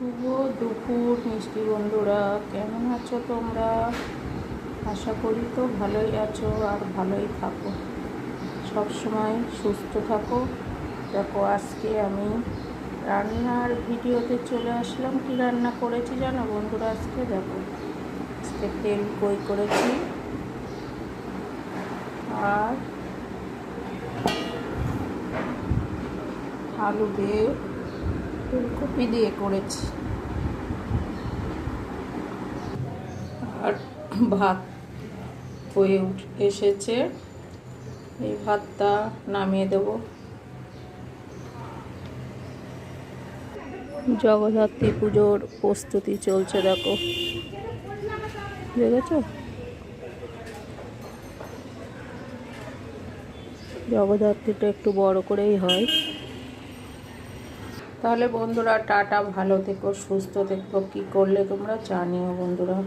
শুভ দুপুর মিষ্টি বন্ধুরা, কেমন আছো তোমরা? আশা করি তো ভালোই আছো আর ভালোই থাকো, সব সময় সুস্থ থাকো। দেখো, আজকে আমি রান্নার ভিডিওতে চলে আসলাম। কি রান্না করেছি জানো বন্ধুরা? আজকে দেখো, আজকে তেল কই করেছি আর আলু দিয়ে ফুলকপি দিয়ে করেছি, আর ভাত হয়ে এসেছে। এই ভাতটা নামিয়ে দেব। জগদ্ধাত্রী পুজোর প্রস্তুতি চলছে, দেখো, দেখেছো? জগদ্ধাত্রীটা একটু বড় করেই হয়। তাহলে বন্ধুরা, টাটা, ভালো থেকো, সুস্থ থেকো। কী করলে তোমরা জানিও বন্ধুরা।